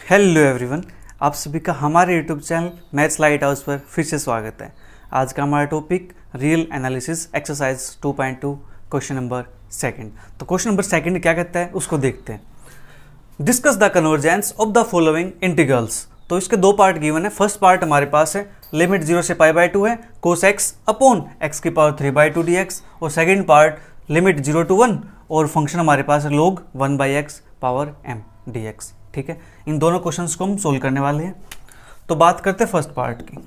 Hello everyone, आप सभी का हमारे YouTube channel maths light house पर फिर से स्वागत है। आज का हमारा topic real analysis exercise 2.2 question number second. तो क्वेश्चन नंबर सेकंड क्या कहता है उसको देखते हैं। Discuss the convergence of the following integrals. तो इसके दो पार्ट गिवन है। फर्स्ट पार्ट हमारे पास है लिमिट 0 से π/2 है cos x अपॉन x की पावर 3/2 dx, और सेकेंड पार्ट लिमिट 0 to 1 और फंक्शन हमारे पास है log 1/x power m dx। ठीक है, इन दोनों क्वेश्चंस को हम सोल्व करने वाले हैं। तो बात करते हैं फर्स्ट पार्ट की।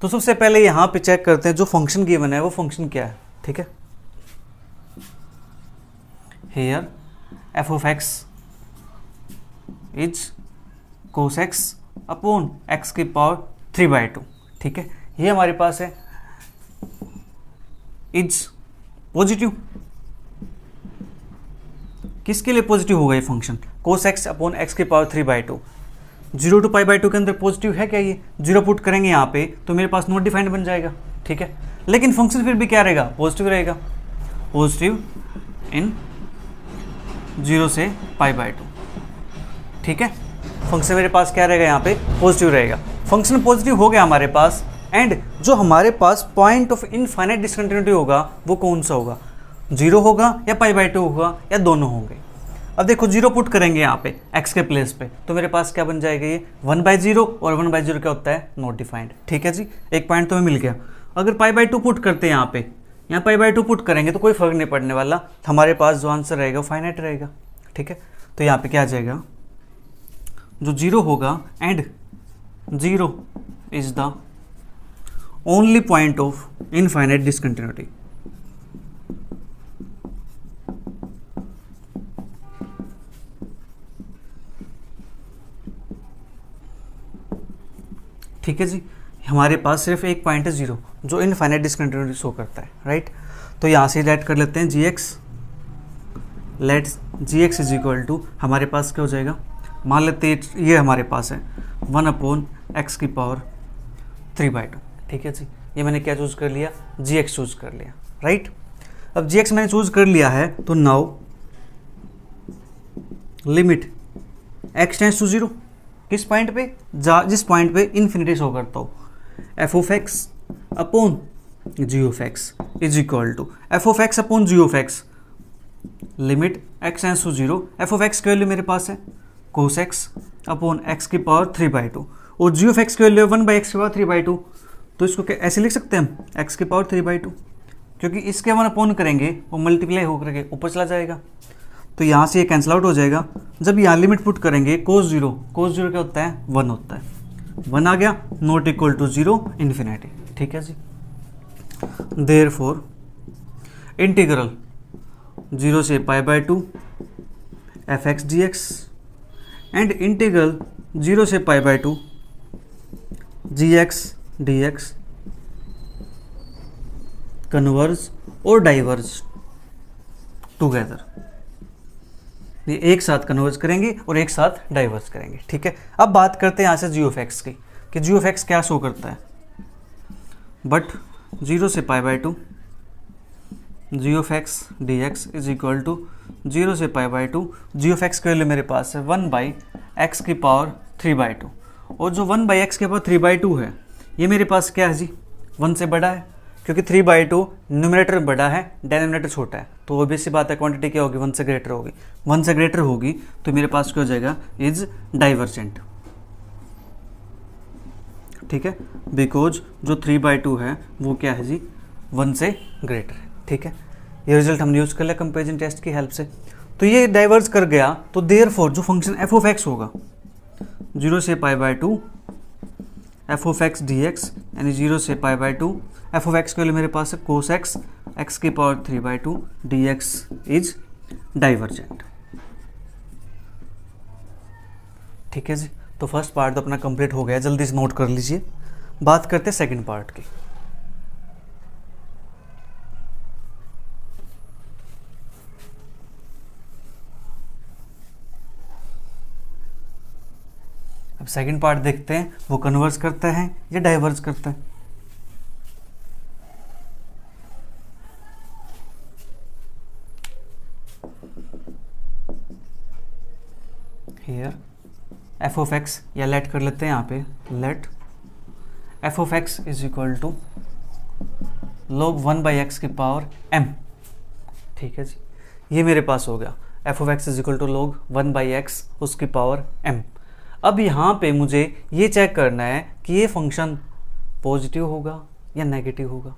तो सबसे पहले यहाँ पे चेक करते हैं जो फंक्शन गिवन है वो फंक्शन क्या है। ठीक है, here f of x is cos x upon x की पावर 3/2। ठीक है, ये हमारे पास है इज पॉजिटिव। किसके लिए पॉजिटिव होगा ये function? cos x upon x की पावर 3/2। 0 to π/2 के अंदर पॉजिटिव है क्या? ये 0 पुट करेंगे यहाँ पे तो मेरे पास नॉट डिफाइंड बन जाएगा। ठीक है, लेकिन फंक्शन फिर भी क्या रहेगा? पॉजिटिव रहेगा। पॉजिटिव इन 0 से π/2। ठीक है, फंक्शन मेरे पास क्या रहेगा? यहाँ पे पॉजिटिव रहेगा। फंक्शन पॉजिटिव हो गया हमारे पास, एंड जो हमारे पास पॉइंट ऑफ इनफाइनाइट डिसकंटिन्यूटी होगा वो कौन सा होगा? 0 होगा या π/2 होगा या दोनों होंगे? अब देखो 0 पुट करेंगे यहाँ पे x के प्लेस पे तो मेरे पास क्या बन जाएगा? ये 1/0, और 1/0 क्या होता है? Not defined. ठीक है जी, एक पॉइंट तो हमें मिल गया। अगर π/2 पुट करते हैं यहाँ पे, यहाँ π/2 पुट करेंगे तो कोई फर्क नहीं पड़ने वाला, हमारे पास जो आंसर रहेगा फाइनाइट रहेगा। ठीक है, तो यहाँ पे क्या आ जाएगा? जो 0 होगा and 0 is the only point of infinite discontinuity. ठीक है जी, हमारे पास सिर्फ एक पॉइंट है 0 जो इनफाइनाइट डिसकंटिन्यूटी शो करता है। राइट, तो यहाँ से लेट कर लेते हैं gx। Let gx is equal to हमारे पास क्या हो जाएगा? मान लेते हैं ये हमारे पास है 1 अपॉन x की पावर 3/2। ठीक है जी, ये मैंने क्या चूज़ कर लिया? gx चूज़ कर लिया। राइट, अब gx मैंने चूज़ कर लिया है तो now limit x tends to 0। किस पॉइंट पे? जिस पॉइंट पे इन्फिनिटी शो करता हो, f of x upon g of x is equal to f of x upon g of x limit x tends to 0। f of x की value मेरे पास है cos x अपॉन x की power 3/2, और g of x की value 1/x की power 3/2। तो इसको क्या ऐसे लिख सकते हैं हम? x की पावर 3/2, क्योंकि इसके 1 अपॉन करेंगे वो मल्टीप्लाई होकर के ऊपर चला जाएगा, तो यहाँ से ये कैंसिल आउट हो जाएगा। जब यहाँ लिमिट पुट करेंगे cos 0 क्या होता है? 1 होता है। 1 आ गया, नॉट इक्वल टू 0 इन्फिनिटी। ठीक है जी, देयरफॉर इंटीग्रल 0 से π/2 fx dx एंड इंटीग्रल 0 से π/2 gx dx कन्वर्ज और डाइवर्ज टुगेदर। ये एक साथ कन्वर्ज करेंगे और एक साथ डाइवर्स करेंगे। ठीक है, अब बात करते हैं यहाँ से g of x की, कि g of x क्या शो करता है? बट 0 से π/2 g of x dx is equal to 0 से π/2 g of x के लिए मेरे पास है 1/x की पावर 3/2, और जो 1/x की पावर 3/2 है ये मेरे पास क्या है जी? 1 से बड़ा है, क्योंकि 3/2 न्यूमरेटर बड़ा है, डेनोमिनेटर छोटा है, तो वो बेसिक बात है क्वांटिटी क्या होगी? 1 से ग्रेटर होगी। 1 से ग्रेटर होगी तो मेरे पास क्या हो जाएगा? Is divergent. ठीक है, बिकॉज जो 3/2 है वो क्या है जी? 1 से ग्रेटर है। ठीक है, ये रिजल्ट हमने यूज कर लिया कंपेरिजन टेस्ट की हेल्प से। तो ये डाइवर्ज कर गया, तो देयरफॉर जो फंक्शन f of x होगा 0 से π/2 f of x dx यानी 0 से π/2 f of x के लिए मेरे पास है cos x x की पावर 3/2 dx इज डाइवर्जेंट। ठीक है जी, तो फर्स्ट पार्ट तो अपना कंप्लीट हो गया, जल्दी से नोट कर लीजिए। बात करते हैं सेकंड पार्ट की। अब सेकंड पार्ट देखते हैं वो कन्वर्ज करता है या डाइवर्ज करता है। here एफ ऑफ एक्स, या लेट कर लेते हैं यहाँ पे, let f of x is equal to log 1 by x की पावर m। ठीक है जी, ये मेरे पास हो गया f of x is equal to log 1 by x उसकी पावर m। अब यहाँ पे मुझे ये चेक करना है कि ये फंक्शन पॉजिटिव होगा या नेगेटिव होगा।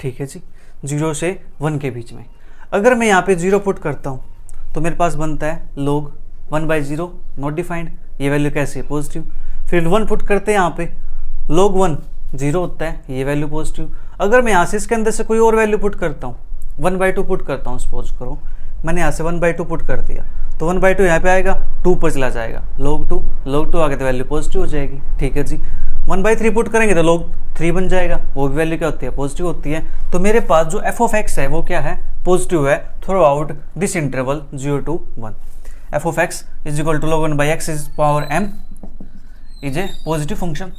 ठीक है जी, 0 से 1 के बीच में। अगर मैं यहाँ पे 0 पुट करता हूँ तो मेरे पास बनता है log 1 बाई 0 नॉट डिफाइंड, ये वैल्यू कैसी है, पॉजिटिव। फिर 1 पुट करते हैं यहाँ पे, log 1 0 होता है, ये वैल्यू पॉजिटिव। अगर मैं यहाँ से इसके अंदर से कोई और वैल्यू पुट करता हूँ, 1/2 पुट करता हूँ, सपोज करो मैंने यहाँ से 1/2 पुट कर दिया, तो 1/2 यहाँ पे आएगा, 2 पर चला जाएगा, log 2 आगे तो वैल्यू पॉजिटिव हो जाएगी। ठीक है जी, 1/3 पुट करेंगे तो log 3 बन जाएगा, वो भी वैल्यू क्या होती है, पॉजिटिव होती है। तो मेरे पास जो एफ ऑफ एक्स है वो क्या है, पॉजिटिव है throughout this interval 0 to 1। F of x is equal to log 1 by x is power m is a positive function.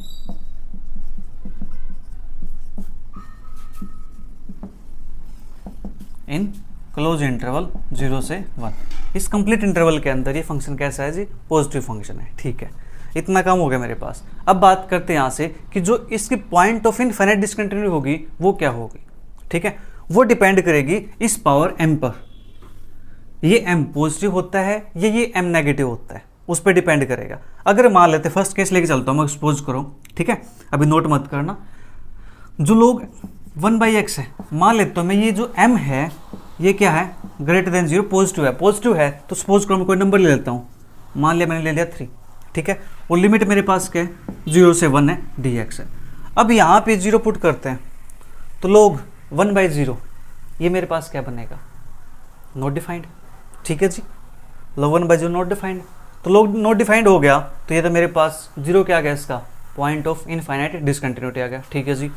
In close interval 0 से 1। इस कंप्लीट इंटरवल के अंदर ये फंक्शन कैसा है जी, पॉजिटिव फंक्शन है। ठीक है, इतना काम हो गया मेरे पास। अब बात करते हैं यहाँ से कि जो इसकी पॉइंट ऑफ इनफाइनाइट डिस्कंटिन्यूटी होगी वो क्या होगी। ठीक है, वो डिपेंड करेगी इस पावर m पर। ये m पॉजिटिव होता है या ये m नेगेटिव होता है, उस पर डिपेंड करेगा। अगर मान लेते फर्स्ट केस लेके चलता हूँ मैं, सपोज करो, ठीक है, अभी नोट मत करना, जो लोग 1 बाई एक्स है, मान लेता हूँ मैं ये जो m है ये क्या है, ग्रेटर देन 0, पॉजिटिव है। पॉजिटिव है तो सपोज करो मैं कोई नंबर ले लेता हूँ, मान लिया मैंने ले लिया 3। ठीक है, और लिमिट मेरे पास क्या है, 0 से 1 है, dx है। अब यहाँ पे 0 पुट करते हैं तो log 1 बाई 0 ये मेरे पास क्या बनेगा, नॉट डिफाइंड। ठीक है जी, log 1 बाई 0 नॉट डिफाइंड, तो log नॉट डिफाइंड हो गया तो ये तो मेरे पास 0 क्या आ गया, इसका पॉइंट ऑफ इनफाइनाइट डिसकंटिन्यूटी आ गया। ठीक है जी,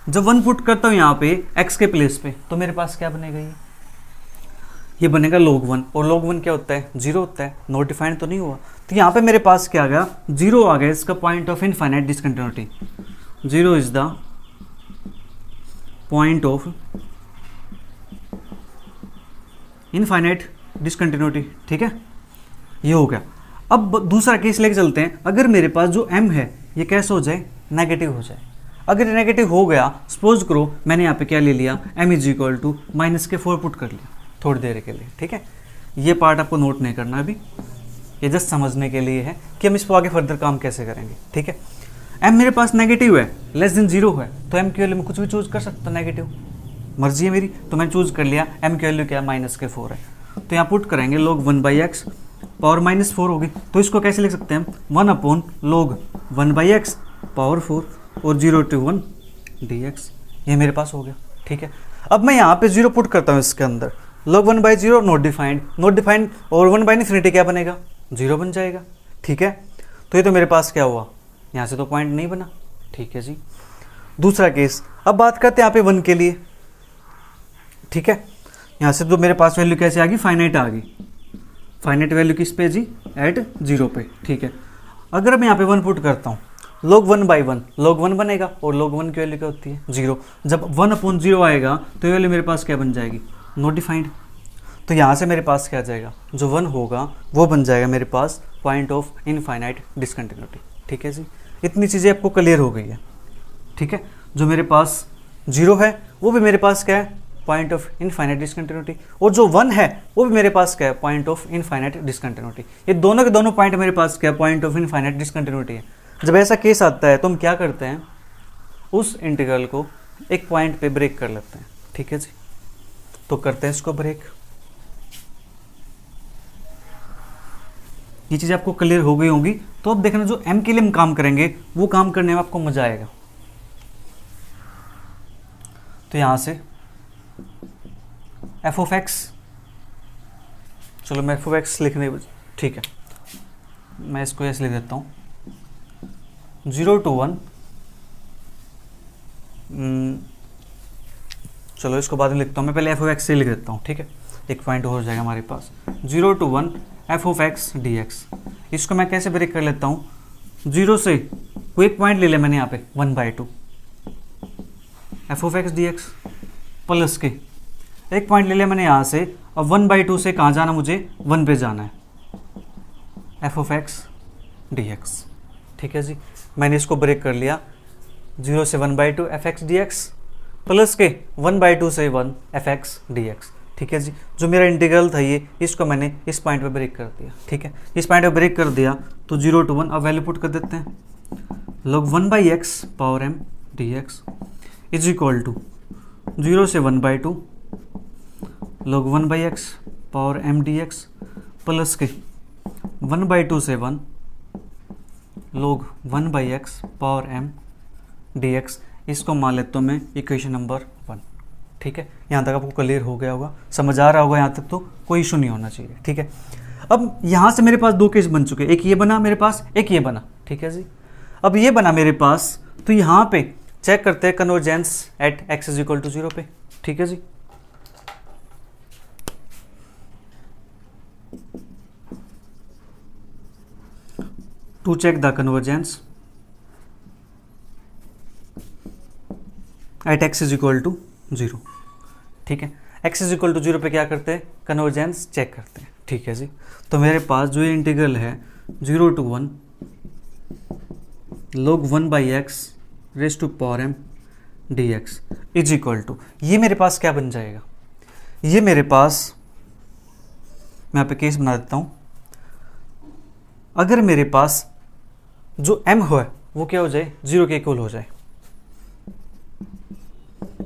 जब 1 पुट करता हूँ यहाँ पे x के प्लेस पे तो मेरे पास क्या बनेगा, ये बनेगा log 1, और log 1 क्या होता है, 0 होता है, नॉट डिफाइंड तो नहीं हुआ। तो यहाँ पे मेरे पास क्या आ गया, 0 आ गया, इसका point of infinite discontinuity. 0 is the point of infinite discontinuity. ठीक है, ये हो गया। अब दूसरा केस लेके चलते हैं, अगर मेरे पास जो m है ये कैसे हो जाए, नेगेटिव हो जाए। अगर नेगेटिव हो गया, सपोज करो मैंने यहाँ पे क्या ले लिया, m is equal to -4 put कर लिया थोड़ी देर के लिए। ठीक है, ये पार्ट आपको नोट नहीं करना अभी, ये जस्ट समझने के लिए है कि हम इस पर आगे फर्दर काम कैसे करेंगे। ठीक है, m मेरे पास नेगेटिव है, लेस देन 0 है, तो m की वैल्यू में कुछ भी चूज कर सकता, नेगेटिव मर्जी है मेरी, तो मैंने चूज कर लिया, m की वैल्यू क्या है, -4 है। तो यहाँ पुट करेंगे log 1 बाई एक्स पावर -4 होगी, तो इसको कैसे लिख सकते हैं हम, 1/log 1 बाई एक्स पावर 4 और 0 to 1 dx, ये मेरे पास हो गया। ठीक है, अब मैं यहाँ पे 0 पुट करता हूँ इसके अंदर, log 1 बाई 0 नॉट डिफाइंड और 1 बाई इन्फिनिटी क्या बनेगा, 0 बन जाएगा। ठीक है, तो ये तो मेरे पास क्या हुआ, यहाँ से तो पॉइंट नहीं बना। ठीक है जी, दूसरा केस, अब बात करते हैं यहाँ पे 1 के लिए। ठीक है, यहाँ से तो मेरे पास वैल्यू कैसे आ गई, फाइनाइट आ गई, फाइनाइट वैल्यू किस पे जी, एट 0 पे। ठीक है, अगर मैं यहाँ पे 1 पुट करता हूँ, log 1 बाई 1 log 1 बनेगा, और log 1 की वैल्यू क्या होती है, 0। जब 1/0 आएगा तो ये वैल्यू मेरे पास क्या बन जाएगी, नॉट डिफाइंड। तो यहाँ से मेरे पास क्या आ जाएगा, जो 1 होगा वो बन जाएगा मेरे पास पॉइंट ऑफ इनफाइनाइट डिसकंटिन्यूटी। ठीक है जी, इतनी चीज़ें आपको क्लियर हो गई है। ठीक है, जो मेरे पास 0 है वो भी मेरे पास क्या है, पॉइंट ऑफ इनफाइनाइट डिसकंटिन्यूटी, और जो 1 है वो भी मेरे पास क्या है, पॉइंट ऑफ इनफाइनाइट डिसकंटिन्यूटी। ये दोनों के दोनों पॉइंट मेरे पास क्या है, पॉइंट ऑफ इनफाइनाइट डिसकंटिन्यूटी है। जब ऐसा केस आता है तो हम क्या करते हैं, उस इंटीग्रल को एक पॉइंट पे ब्रेक कर लेते हैं। ठीक है जी, तो करते हैं इसको ब्रेक। ये चीज़ आपको क्लियर हो गई होगी। तो अब देखना, जो m के लिए हम काम करेंगे वो काम करने में आपको मजा आएगा। तो यहां से एफ ऑफ एक्स, चलो मैं एफ ऑफ एक्स लिखने, ठीक है, मैं इसको ऐसे लिख देता हूँ, 0 to 1, चलो इसको बाद में लिखता हूँ, मैं पहले एफ ऑफ एक्स से लिख देता हूँ। ठीक है, एक पॉइंट हो जाएगा हमारे पास, 0 to 1 f of x d x. इसको मैं कैसे ब्रेक कर लेता हूँ, 0 से कोई एक पॉइंट ले लिया मैंने यहाँ पे 1/2 F of x d x, plus के एक पॉइंट ले लिया मैंने यहाँ से, और 1/2 से कहाँ जाना, मुझे 1 पे जाना है, एफ ऑफ एक्स dx। ठीक है जी, मैंने इसको ब्रेक कर लिया 0 से 1/2 fx dx प्लस के 1/2 से 1 fx dx। ठीक है जी, जो मेरा इंटीग्रल था ये, इसको मैंने इस पॉइंट पे ब्रेक कर दिया। ठीक है, इस पॉइंट पे ब्रेक कर दिया तो 0 to 1, अब वैल्यू पुट कर देते हैं, log 1/x power m dx is equal to 0 से 1/2 log 1/x power m dx plus के 1/2 से 1 log 1/x power m dx। इसको मान लेता हूँ मैं इक्वेशन नंबर 1। ठीक है, यहाँ तक आपको क्लियर हो गया होगा, समझ आ रहा होगा यहाँ तक, तो कोई इशू नहीं होना चाहिए। ठीक है, अब यहाँ से मेरे पास दो केस बन चुके, एक ये बना मेरे पास, एक ये बना। ठीक है जी, अब ये बना मेरे पास, तो यहाँ पे चेक करते हैं convergence at x is equal to 0 पे। ठीक है जी, to check the convergence at x is equal to 0। ठीक है, x इज इक्वल टू 0 पे क्या करते हैं, कन्वर्जेंस चेक करते हैं। ठीक है जी, तो मेरे पास जो ये इंटीग्रल है 0 to 1 log 1/x raise to power m dx is equal to, ये मेरे पास क्या बन जाएगा, ये मेरे पास, मैं यहाँ पे केस बना देता हूँ, अगर मेरे पास जो m हो वो क्या हो जाए, 0 के इक्वल हो जाए।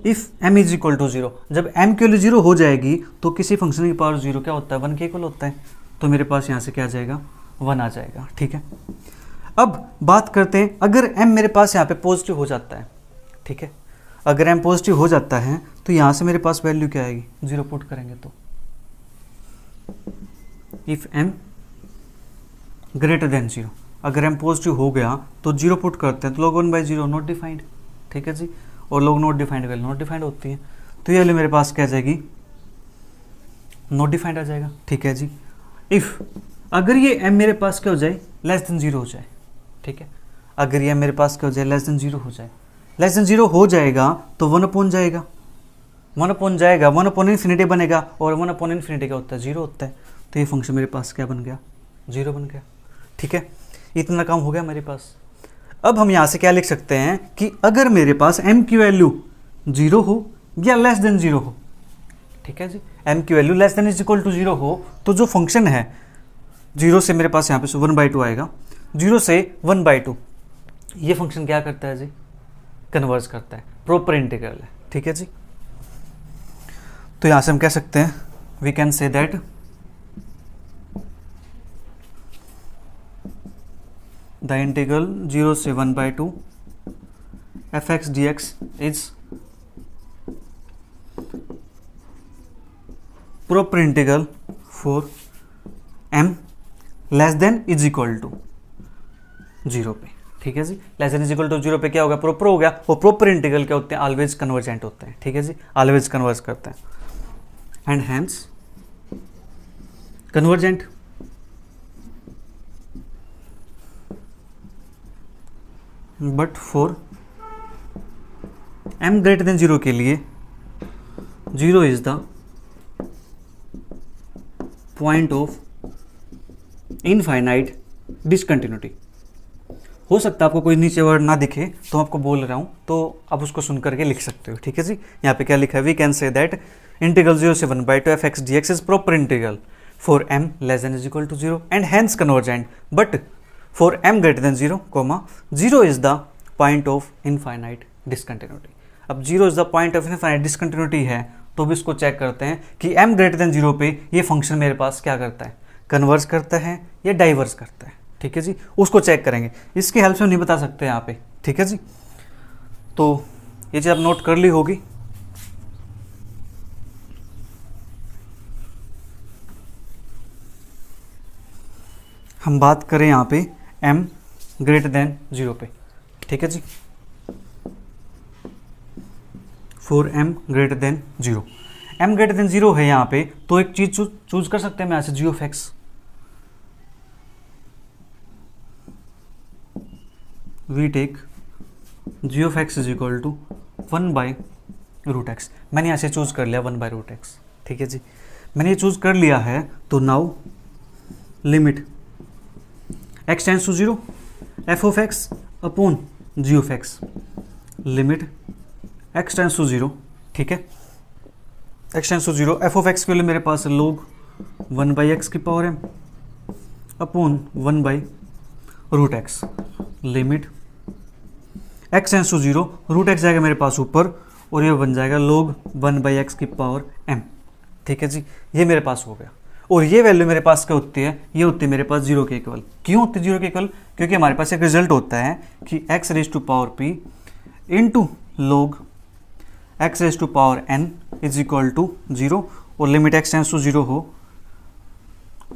If m is equal to 0, जब m के लिए 0 हो जाएगी तो किसी फंक्शन की पावर 0 क्या होता है, 1 के इक्वल होता है, तो मेरे पास यहाँ से क्या आ जाएगा, 1 आ जाएगा। ठीक है, अब बात करते हैं, अगर m मेरे पास यहाँ पे पॉजिटिव हो जाता है। ठीक है, अगर m पॉजिटिव हो जाता है तो यहाँ से मेरे पास वैल्यू क्या आएगी, 0 पुट करेंगे तो, इफ m ग्रेटर देन 0, अगर m पॉजिटिव हो गया तो 0 पुट करते हैं तो log 1/0 नॉट डिफाइंड। ठीक है जी, और log not defined value not defined होती है, तो ये वैल्यू मेरे पास क्या आ जाएगी, नॉट डिफाइंड आ जाएगा। ठीक है जी, इफ अगर ये m मेरे पास क्या हो जाए, लेस देन 0 हो जाए। ठीक है, अगर ये m मेरे पास क्या हो जाए, लेस देन 0 हो जाए, लेस देन 0 हो जाएगा तो 1 अपॉन जाएगा, 1 अपॉन जाएगा, 1 अपॉन इन्फिनिटी बनेगा, और 1 अपॉन इन्फिनिटी क्या होता है, 0 होता है, तो ये फंक्शन मेरे पास क्या बन गया, 0 बन गया। ठीक है, इतना काम हो गया मेरे पास। अब हम यहाँ से क्या लिख सकते हैं कि अगर मेरे पास m की वैल्यू 0 हो या लेस देन 0 हो, ठीक है जी, m की value less than is equal to 0 हो, तो जो फंक्शन है 0 से मेरे पास यहाँ पे 1/2 आएगा, 0 से 1/2 ये फंक्शन क्या करता है जी, कन्वर्ज करता है, प्रॉपर इंटीग्रल है। ठीक है जी, तो यहाँ से हम कह सकते हैं, we can say that the integral 0 से 1/2 fx dx is proper integral for m less than is equal to 0 पे। ठीक है जी, less than is equal to 0 पे क्या होगा, प्रॉपर हो गया, और प्रॉपर इंटीग्रल क्या होते हैं, ऑलवेज कन्वर्जेंट होते हैं। ठीक है जी, ऑलवेज कन्वर्ज करते हैं, and hence convergent. But for m greater than 0 के लिए 0 is the point of infinite discontinuity. हो सकता है आपको कोई नीचे वर्ड ना दिखे तो आपको बोल रहा हूँ, तो आप उसको सुन करके लिख सकते हो। ठीक है जी, यहाँ पे क्या लिखा है, we can say that integral 0 से 1/2 fx dx is proper integral for m less than is equal to 0 and hence convergent, but for m greater than 0, 0 is the point of infinite discontinuity. अब 0 is the point of infinite discontinuity है, तो भी इसको check करते हैं कि m greater than 0 पे ये फंक्शन मेरे पास क्या करता है, कन्वर्ज करता है या डाइवर्स करता है। ठीक है जी, उसको चेक करेंगे, इसकी हेल्प से नहीं बता सकते यहाँ पे। ठीक है जी, तो ये चीज़ आप नोट कर ली होगी। हम बात करें यहाँ पे m ग्रेटर देन 0 पे। ठीक है जी, for m greater than 0, m greater than 0 है यहाँ पे, तो एक चीज चूज कर सकते हैं मैं यहाँ से, g of x, we take g of x is equal to 1/√x। मैंने यहाँ से चूज कर लिया 1/√x। ठीक है जी, मैंने ये चूज कर लिया है, तो now limit x tends to 0 f of x upon g of x, limit x tends to 0, ठीक है, x tends to 0, f of x के लिए मेरे पास लोग 1/x की power m upon 1/√x, limit x tends to 0, √x जाएगा मेरे पास ऊपर और ये बन जाएगा लोग 1/x की पावर m, ठीक है जी, ये मेरे पास हो गया। और ये वैल्यू मेरे पास क्या होती है, ये होती है मेरे पास 0 के इक्वल। क्यों होती है 0 के इक्वल? क्योंकि हमारे पास एक रिजल्ट होता है कि x raise to power p into log x raise to power n is equal to 0 और लिमिट x टेंस टू 0 हो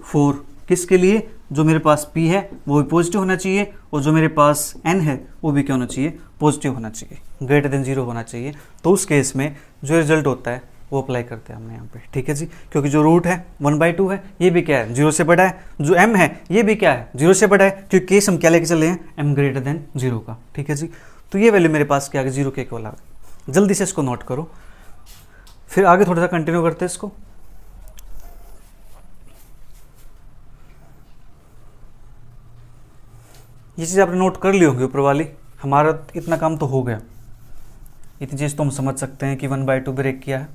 4, किसके लिए? जो मेरे पास p है वो भी पॉजिटिव होना चाहिए और जो मेरे पास n है वो भी क्या होना चाहिए? पॉजिटिव होना चाहिए, ग्रेटर देन 0 होना चाहिए। तो उस केस में जो रिजल्ट होता है वो अप्लाई करते हैं हमने यहाँ पे, ठीक है जी, क्योंकि जो रूट है 1/2 है, ये भी क्या है? 0 से बड़ा है। जो m है ये भी क्या है? 0 से बड़ा है, क्योंकि केस हम क्या लेके चले हैं? m ग्रेटर देन 0 का, ठीक है जी। तो ये वैल्यू मेरे पास क्या है? 0 के इक्वल आ गई। जल्दी से इसको नोट करो, फिर आगे थोड़ा सा कंटिन्यू करते हैं इसको। ये चीज़ आपने नोट कर ली होगी ऊपर वाली, हमारा इतना काम तो हो गया। इतनी चीज़ तो हम समझ सकते हैं कि 1/2 ब्रेक किया है।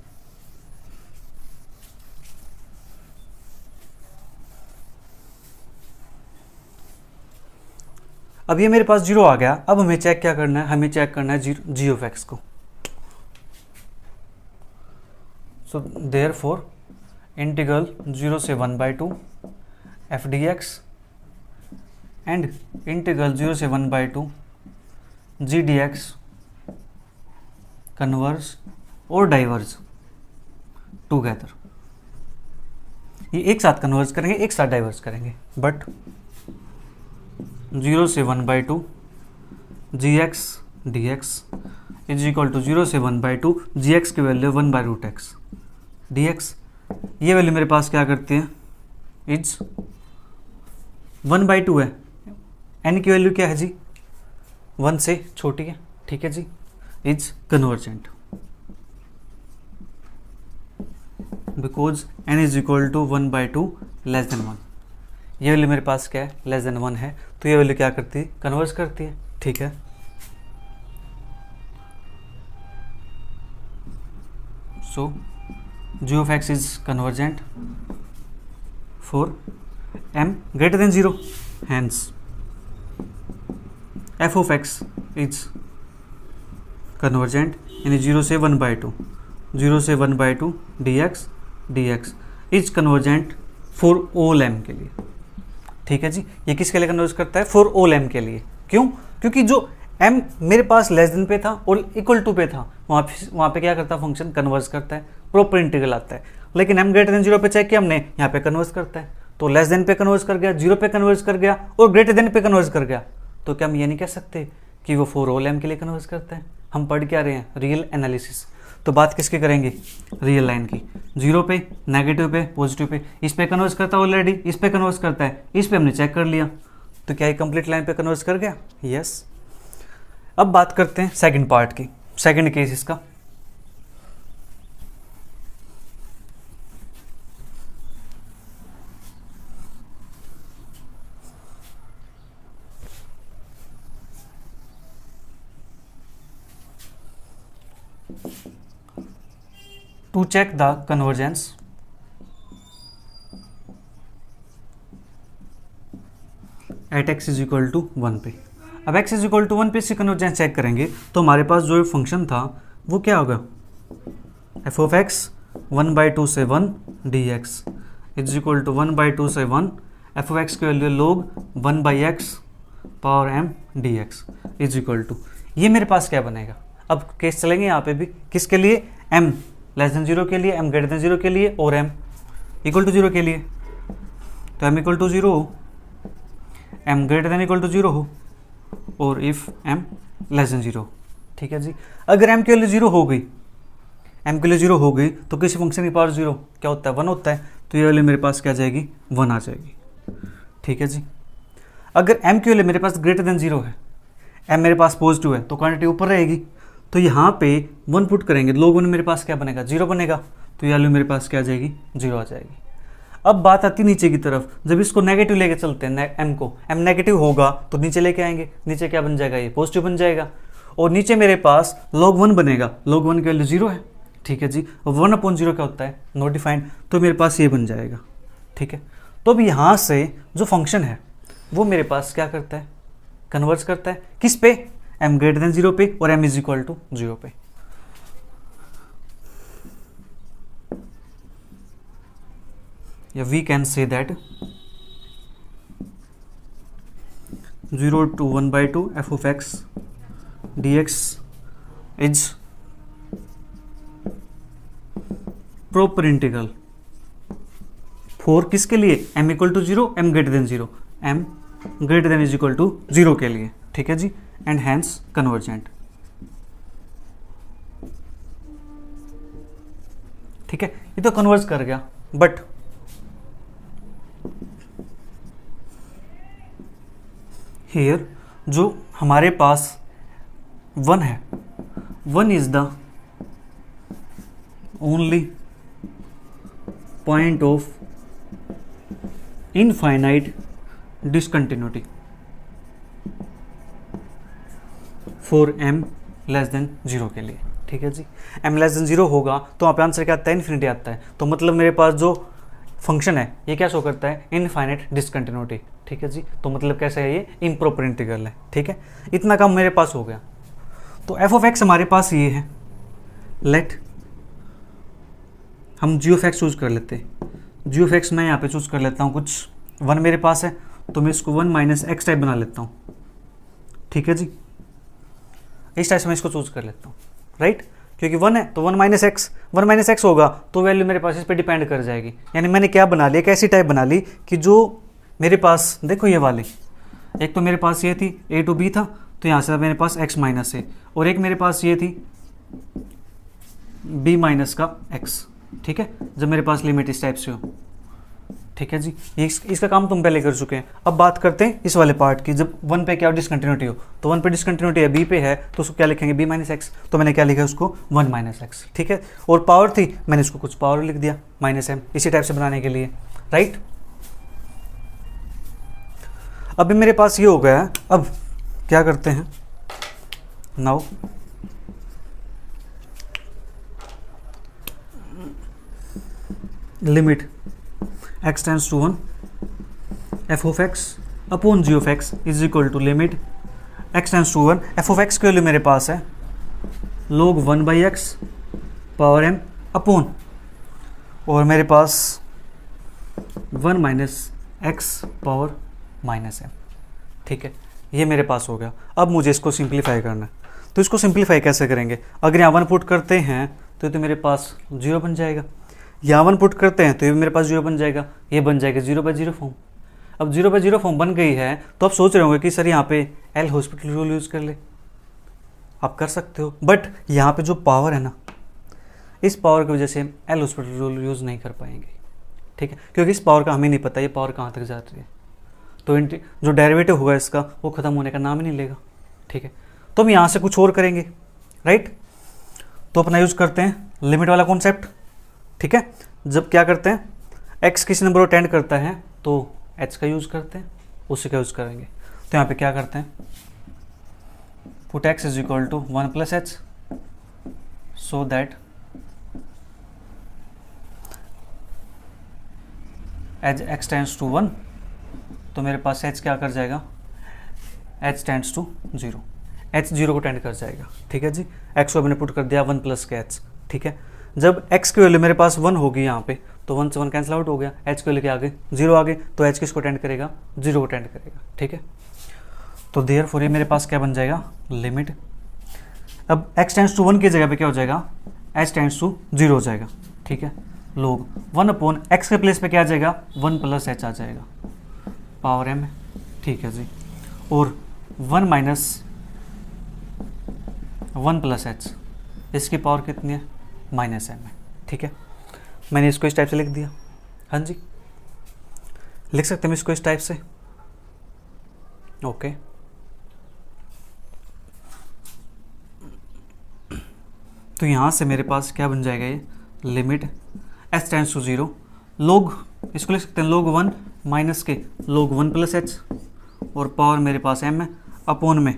अब ये मेरे पास 0 आ गया। अब हमें चेक क्या करना है? हमें चेक करना है जी ऑफ एक्स को। सो देयरफॉर इंटीग्रल 0 से 1/2 F D x and integral 0 से 1/2 जी डी एक्स कन्वर्ज और डाइवर्ज टुगेदर। ये एक साथ कन्वर्ज करेंगे, एक साथ डाइवर्ज करेंगे, बट 0 से 1/2 g x d x is equal to 0 से 1/2 जी एक्स की वैल्यू 1/√x डी एक्स। ये वैल्यू मेरे पास क्या करती है? इज 1/2 है, n की वैल्यू क्या है जी? 1 से छोटी है, ठीक है जी, is convergent because n is equal to 1/2 less than 1। ये वैल्यू मेरे पास क्या है? लेस देन 1 है, तो ये वैल्यू क्या करती है? कन्वर्ज करती है, ठीक है। So g of x is convergent for m greater than 0, hence f of x is convergent यानी 0 से 1/2 dx is convergent for all m के लिए, ठीक है जी। ये किसके लिए कन्वर्ज करता है? फॉर ऑल m के लिए। क्यों? क्योंकि जो m मेरे पास लेस देन पे था और इक्वल टू पे था, वहाँ पे क्या करता है? फंक्शन कन्वर्ज करता है, प्रॉपर इंटीग्रल आता है। लेकिन m ग्रेटर देन 0 पे चेक किया हमने, यहाँ पे कन्वर्ज करता है, तो लेस देन पे कन्वर्ज कर गया, 0 पे कन्वर्ज कर गया और ग्रेटर देन पे कन्वर्ज कर गया। तो क्या हम ये नहीं कह सकते कि वो फॉर ऑल m के लिए कन्वर्ज करता है? हम पढ़ क्या रहे हैं? Real analysis. तो बात किसकी करेंगे? रियल लाइन की। 0 पे, नेगेटिव पे, पॉजिटिव पे, इस पे कन्वर्ज करता है ऑलरेडी, इस पे कन्वर्ज करता है, इस पे हमने चेक कर लिया, तो क्या ये कंप्लीट लाइन पे कन्वर्ज कर गया? यस। अब बात करते हैं सेकंड पार्ट की, सेकंड केस इसका। To check the convergence at x is equal to 1 पे। अब x is equal to 1 पे इसकी कन्वर्जेंस चेक करेंगे तो हमारे पास जो फंक्शन था वो क्या होगा? f of x 1/2 से 1 dx इज इक्वल टू 1/2 से 1 f of x की value log 1/x power m dx is equal to, ये मेरे पास क्या बनेगा? अब केस चलेंगे यहाँ पे भी, किसके लिए? m लेस देन 0 के लिए, m ग्रेटर देन 0 के लिए और m इक्वल टू 0 के लिए। तो m इक्वल टू 0 हो, m greater than equal to 0 हो और इफ m लेस देन 0, ठीक है जी। अगर m की वैल्यू 0 हो गई, m की वैल्यू 0 हो गई तो किसी फंक्शन की पावर 0 क्या होता है? 1 होता है, तो ये वैल्यू मेरे पास क्या आ जाएगी? 1 आ जाएगी, ठीक है जी। अगर m की वैल्यू मेरे पास ग्रेटर देन 0 है, m मेरे पास पॉजिटिव है, तो क्वांटिटी ऊपर रहेगी, तो यहाँ पे 1 पुट करेंगे, लोगों ने मेरे पास क्या बनेगा? 0 बनेगा, तो ये वैल्यू मेरे पास क्या आ जाएगी? 0 आ जाएगी। अब बात आती नीचे की तरफ, जब इसको नेगेटिव लेके चलते हैं m को, m नेगेटिव होगा तो नीचे लेके आएंगे, नीचे क्या बन जाएगा, ये पॉजिटिव बन जाएगा। और नीचे मेरे पास log 1 बनेगा, log 1 की वैल्यू 0 है, ठीक है जी। 1/0 क्या होता है, नॉट डिफाइंड, तो मेरे पास ये बन जाएगा, ठीक है। तो अब यहाँ से जो फंक्शन है वो मेरे पास क्या करता है, कन्वर्ज करता है किस पे, m ग्रेटर देन 0 पे और m इज इक्वल टू 0 पे। या we can say that 0 to 1/2 f of x dx is proper integral for किसके लिए, m equal to 0, m greater than 0, m greater than is equal to 0 के लिए, ठीक है जी। एंड हैंस कन्वर्जेंट, ठीक है, ये तो कन्वर्ज कर गया। बट हियर जो हमारे पास 1 है, 1 is the only point of infinite discontinuity for m less then 0 के लिए, ठीक है जी। m लेस देन 0 होगा तो वहाँ पे आंसर क्या आता है, इन्फिनिटी आता है। तो मतलब मेरे पास जो फंक्शन है ये क्या शो करता है, इनफाइनाइट डिसकंटिन्यूटी, ठीक है जी। तो मतलब कैसा है, ये इम्प्रॉपर इंटीग्रल है, ठीक है। इतना काम मेरे पास हो गया। तो f ऑफ x हमारे पास ये है, लेट हम g ऑफ x चूज कर लेते हैं। g ऑफ x मैं यहाँ पे चूज कर लेता हूँ, कुछ 1 मेरे पास है तो मैं इसको 1 माइनस एक्स टाइप बना लेता हूँ, ठीक है जी। इस टाइप से मैं इसको चूज कर लेता हूँ, राइट, क्योंकि 1 है तो 1 माइनस एक्स होगा तो वैल्यू मेरे पास इस पर डिपेंड कर जाएगी। यानी मैंने क्या बना लिया, एक ऐसी टाइप बना ली कि जो मेरे पास, देखो ये वाली, एक तो मेरे पास ये थी a टू b था, तो यहाँ से मेरे पास x माइनस है, और एक मेरे पास ये थी b माइनस का x, ठीक है, जब मेरे पास लिमिट इस टाइप से हो, ठीक है जी। इसका काम तुम पहले कर चुके हैं। अब बात करते हैं इस वाले पार्ट की, जब 1 पे क्या डिसकंटिन्यूटी हो, तो 1 पे डिसकंटिन्यूटी है, b पे है तो उसको क्या लिखेंगे, b माइनस एक्स, तो मैंने क्या लिखा उसको 1 माइनस एक्स, ठीक है। और पावर थी, मैंने इसको कुछ पावर लिख दिया माइनस m, इसी टाइप से बनाने के लिए, राइट। अभी मेरे पास ये हो गया है। अब क्या करते हैं, now limit x tends to 1 f of x upon g of x is equal to limit x tends to 1, f of x की वैल्यू मेरे पास है log 1/x power m upon, और मेरे पास 1 minus x power minus m, ठीक है। ये मेरे पास हो गया। अब मुझे इसको सिंप्लीफाई करना है, तो इसको सिंप्लीफाई कैसे करेंगे, अगर यहाँ 1 पुट करते हैं तो ये तो मेरे पास 0 बन जाएगा, यहाँ 1 पुट करते हैं तो ये मेरे पास 0 बन जाएगा, ये बन जाएगा 0/0 फॉर्म। अब 0/0 फॉर्म बन गई है तो आप सोच रहे होंगे कि सर यहाँ पे एल हॉस्पिटल रूल यूज़ कर ले, आप कर सकते हो, बट यहाँ पे जो पावर है ना, इस पावर की वजह से हम एल हॉस्पिटल रूल यूज़ नहीं कर पाएंगे, ठीक है, क्योंकि इस पावर का हमें नहीं पता ये पावर कहाँ तक जाती है, तो जो डेरिवेटिव होगा इसका वो ख़त्म होने का नाम ही नहीं लेगा, ठीक है। तो हम यहाँ से कुछ और करेंगे, राइट। तो अपना यूज़ करते हैं लिमिट वाला कॉन्सेप्ट, ठीक है। जब क्या करते हैं x किसी नंबर को टेंड करता है तो h का यूज़ करते हैं, उसी का यूज़ करेंगे। तो यहाँ पे क्या करते हैं, put x is equal to 1 plus h, so that as x tends to 1, तो मेरे पास h क्या कर जाएगा, h टेंड्स टू 0, h 0 को टेंड कर जाएगा, ठीक है जी। x को मैंने पुट कर दिया 1 प्लस के h, ठीक है। जब x की वैल्यू मेरे पास 1 होगी यहाँ पे, तो 1 से 1 कैंसिल आउट हो गया, h की वैल्यू के आगे 0 आ गए, तो h किसको टेंड करेगा, 0 को टेंड करेगा, ठीक है। तो देयरफॉर ये मेरे पास क्या बन जाएगा, लिमिट, अब x टेंड्स टू 1 की जगह पे क्या हो जाएगा, h टेंड्स टू 0 हो जाएगा, ठीक है। लोग 1 अपॉन x के प्लेस पे क्या आ जाएगा, 1 प्लस h आ जाएगा, पावर m, ठीक है जी। और 1 माइनस 1 प्लस h, इसकी पावर कितनी है, माइनस m है, ठीक है। मैंने इसको इस टाइप से लिख दिया, हाँ जी, लिख सकते हैं इसको इस टाइप से, ओके। तो यहाँ से मेरे पास क्या बन जाएगा, ये limit h tends to 0 log इसको लिख सकते हैं log 1 माइनस के log 1 प्लस एच, और पावर मेरे पास m है, अपॉन में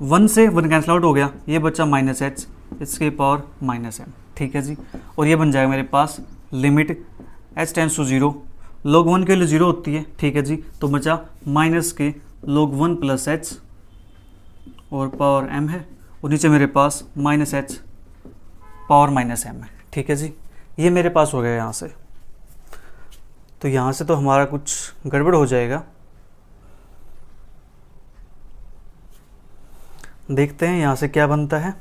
1 से 1 कैंसिल आउट हो गया, ये बचा माइनस एच, इसके पावर माइनस m। ठीक है जी, और ये बन जाएगा मेरे पास limit h tends to 0, log 1 के लिए 0 होती है। ठीक है जी, तो बचा माइनस के log 1 प्लस एच और पावर m है, और नीचे मेरे पास minus h power minus m है। ठीक है जी, ये मेरे पास हो गया यहाँ से। तो यहाँ से तो हमारा कुछ गड़बड़ हो जाएगा, देखते हैं यहाँ से क्या बनता है।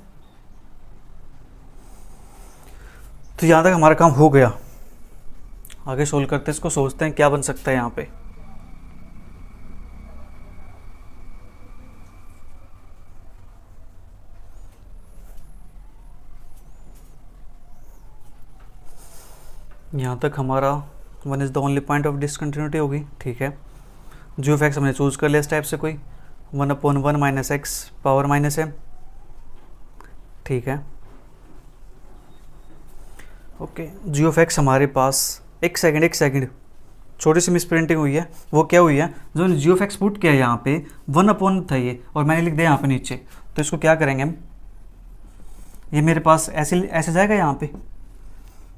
तो यहाँ तक हमारा काम हो गया, आगे सोल्व करते हैं इसको, सोचते हैं क्या बन सकता है यहाँ पे। यहाँ तक हमारा 1 is the only point of discontinuity होगी। ठीक है, जी ऑफ एक्स हमने चूज कर लिया इस टाइप से, कोई 1/1 minus x power minus m। ठीक है, ओके, जी ऑफ एक्स हमारे पास एक सेकंड छोटी सी मिस प्रिंटिंग हुई है। वो क्या हुई है, जो जी ऑफ एक्स पुट किया यहाँ पे 1 था ये, और मैंने लिख दिया यहाँ पे नीचे, तो इसको क्या करेंगे हम, ये मेरे पास ऐसे जाएगा, यहाँ पे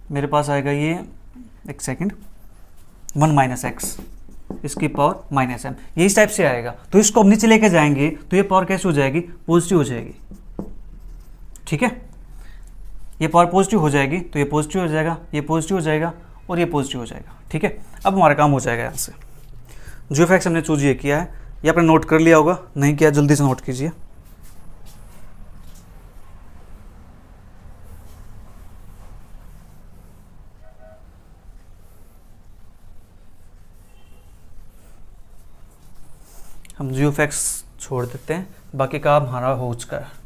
मेरे पास आएगा ये एक सेकंड 1 माइनस एक्स, इसकी पावर माइनस m, ये इस टाइप से आएगा। तो इसको अब नीचे लेके जाएंगे तो ये पावर कैसे हो जाएगी, पॉजिटिव हो जाएगी। ठीक है, ये पावर पॉजिटिव हो जाएगी, तो ये पॉजिटिव हो जाएगा, ये पॉजिटिव हो जाएगा, और ये पॉजिटिव हो जाएगा। ठीक है, अब हमारा काम हो जाएगा यहाँ से। जी ऑफ एक्स हमने चूज ये किया है, ये आपने नोट कर लिया होगा, नहीं किया जल्दी से नोट कीजिए। हम जी ऑफ एक्स छोड़ देते हैं, बाकी काम हमारा हो चुका है।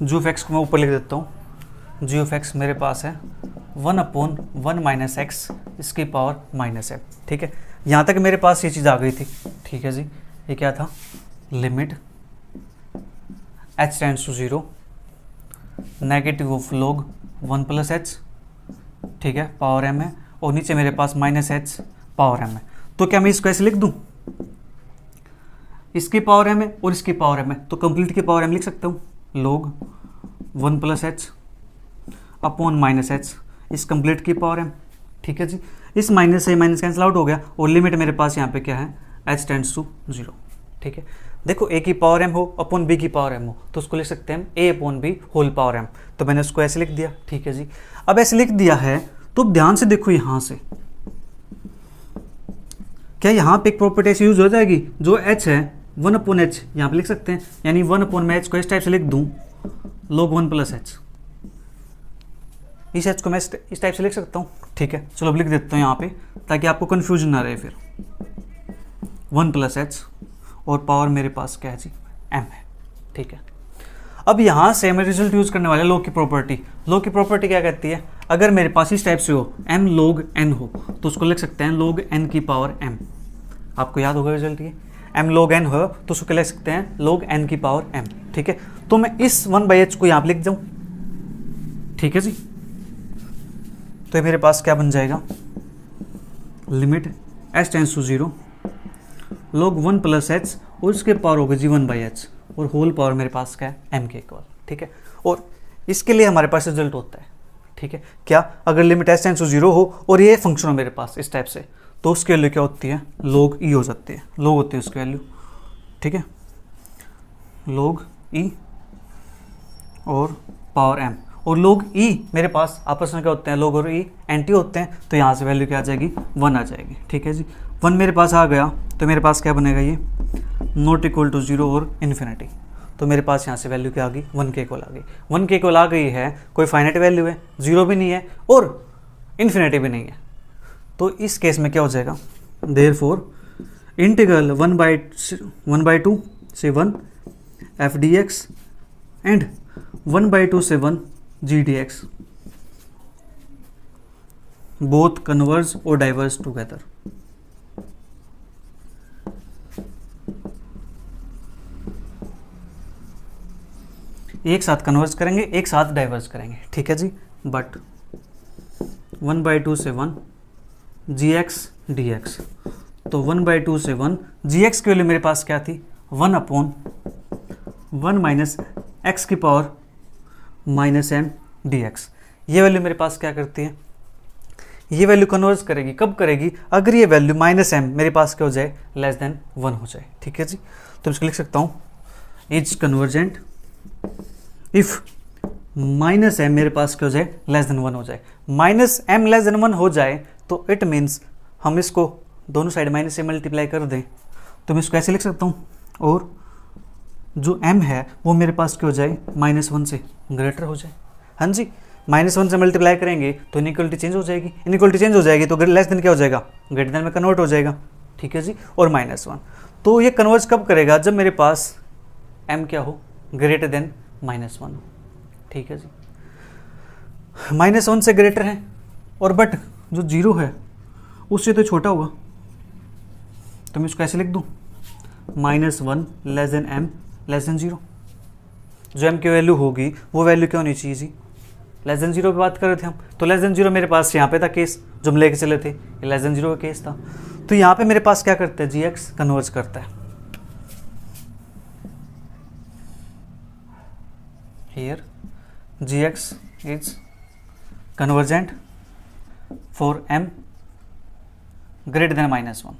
जी ऑफ एक्स को मैं ऊपर लिख देता हूँ। जी ऑफ एक्स मेरे पास है 1/1 माइनस एक्स, इसकी पावर माइनस है। ठीक है, यहाँ तक मेरे पास ये चीज़ आ गई थी। ठीक है जी, ये क्या था, limit h tends to 0 negative of log 1 plus h. ठीक है, पावर m है, और नीचे मेरे पास माइनस एच पावर m है। तो क्या मैं इसको ऐसे लिख दूँ, इसकी पावर m है और इसकी पावर m है, तो कंप्लीट की पावर m लिख सकता हूँ, log 1 plus H upon minus H, इस कंप्लीट की पावर m। ठीक है जी, इस माइनस से माइनस कैंसिल आउट हो गया, और लिमिट मेरे पास यहाँ पे क्या है, h टेंड्स टू 0। ठीक है, देखो a की पावर m हो अपॉन b की पावर m हो, तो उसको लिख सकते हैं a upon b whole power m। तो मैंने उसको ऐसे लिख दिया। ठीक है जी, अब ऐसे लिख दिया है, तो ध्यान से देखो यहाँ से, क्या यहाँ पे एक प्रॉपर्टी ऐसी यूज हो जाएगी, जो h है 1/h यहाँ पे लिख सकते हैं, यानी 1/h को इस टाइप से लिख दूँ, log 1 प्लस एच, इस h को मैं इस टाइप से लिख सकता हूँ। ठीक है, चलो अब लिख देता हूँ यहाँ पे, ताकि आपको कन्फ्यूजन ना रहे। फिर 1 प्लस एच और पावर मेरे पास क्या है जी, m है। ठीक है, अब यहाँ से मैं रिजल्ट यूज करने वाले log की प्रॉपर्टी। log की प्रॉपर्टी क्या कहती है, अगर मेरे पास इस टाइप से हो m log n हो, तो उसको लिख सकते हैं log n की पावर m। आपको याद होगा रिजल्ट, ये m log n हो तो उसको लिख सकते हैं log n की पावर m। ठीक है, तो मैं इस 1/h को यहाँ पे लिख जाऊँ। ठीक है जी, तो ये मेरे पास क्या बन जाएगा, limit h tends to 0 log 1 plus h, और उसके पावर होगा जी 1/h, और होल पावर मेरे पास क्या है, m के इक्वल। ठीक है, और इसके लिए हमारे पास रिजल्ट होता है। ठीक है, क्या, अगर लिमिट h टेंड्स टू 0 हो और ये फंक्शन हो मेरे पास इस टाइप से, तो उसकी वैल्यू क्या होती है, log e हो जाती है, log होती है उसकी वैल्यू। ठीक है, log e और पावर m, और log e मेरे पास आपस में क्या होते हैं, log और e एंटी होते हैं, तो यहाँ से वैल्यू क्या आ जाएगी, 1 आ जाएगी। ठीक है जी, 1 मेरे पास आ गया, तो मेरे पास क्या बनेगा, ये नॉट इक्वल टू 0 और इन्फिनिटी। तो मेरे पास यहाँ से वैल्यू क्या आ गई, 1 के इक्वल आ गई। 1 के इक्वल आ गई है, कोई फाइनाइट वैल्यू है, 0 भी नहीं है और इन्फिनिटी भी नहीं है, तो इस केस में क्या हो जाएगा, देयरफॉर इंटीग्रल 1/2 से 1 f dx एंड 1/2 से 1 g dx both converge or diverge together। एक साथ कन्वर्ज करेंगे, एक साथ डाइवर्ज करेंगे, ठीक है जी। बट 1/2 से 1 gx dx, तो 1/2 से 1 gx की वैल्यू मेरे पास क्या थी, 1/1 माइनस एक्स की पावर माइनस m dx। ये वैल्यू मेरे पास क्या करती है, ये वैल्यू कन्वर्ज करेगी, कब करेगी, अगर ये वैल्यू माइनस m मेरे पास क्या हो जाए, लेस देन 1 हो जाए, ठीक है जी। तो इसको लिख सकता हूँ is convergent if minus m मेरे पास क्या हो जाए, लेस देन 1 हो जाए। माइनस m लेस देन 1 हो जाए तो इट मीन्स हम इसको दोनों साइड माइनस से मल्टीप्लाई कर दें, तो मैं इसको ऐसे लिख सकता हूँ, और जो m है वो मेरे पास क्या हो जाए, -1 से ग्रेटर हो जाए। हाँ जी, -1 से मल्टीप्लाई करेंगे तो इनइक्वालिटी चेंज हो जाएगी, इनइक्वालिटी चेंज हो जाएगी तो लेस देन क्या हो जाएगा, ग्रेटर देन में कन्वर्ट हो जाएगा, ठीक है जी। और -1, तो ये कन्वर्ज कब करेगा, जब मेरे पास m क्या हो, ग्रेटर देन -1 हो, ठीक है जी। -1 से ग्रेटर है, और बट जो 0 है उससे तो छोटा होगा, तो मैं इसको ऐसे लिख दूँ, -1 less than m less then 0। जो m की वैल्यू होगी वो वैल्यू क्या होनी चाहिए जी, लेस देन 0 पे बात कर रहे थे हम, तो लेस देन 0 मेरे पास यहाँ पे था केस जो हम लेके चले थे, ये लेस देन 0 का केस था। तो यहाँ पे मेरे पास क्या करता है, gx कन्वर्ज करता है, here gx is convergent for m greater than -1,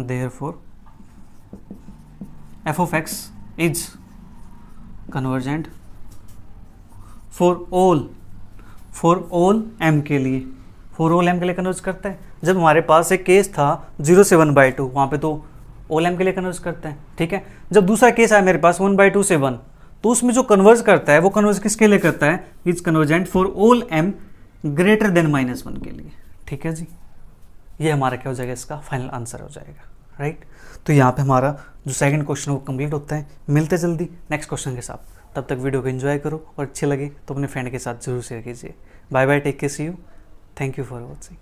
therefore f of x is convergent for all m के लिए, for all m के लिए कन्वर्ज करता है। जब हमारे पास एक केस था 0 से 1/2, वहाँ पे तो all m के लिए कन्वर्ज करता है, ठीक है। जब दूसरा केस आया मेरे पास 1/2 से 1, तो उसमें जो कन्वर्ज करता है वो कन्वर्ज किसके लिए करता है, is convergent for all m greater then -1 के लिए, ठीक है जी। ये हमारा क्या हो जाएगा, इसका फाइनल आंसर हो जाएगा, राइट। तो यहाँ पे हमारा जो सेकंड क्वेश्चन वो कंप्लीट होता है। मिलते जल्दी नेक्स्ट क्वेश्चन के साथ, तब तक वीडियो को एंजॉय करो और अच्छे लगे तो अपने फ्रेंड के साथ जरूर शेयर कीजिए। Bye bye, take care, see you, thank you for watching.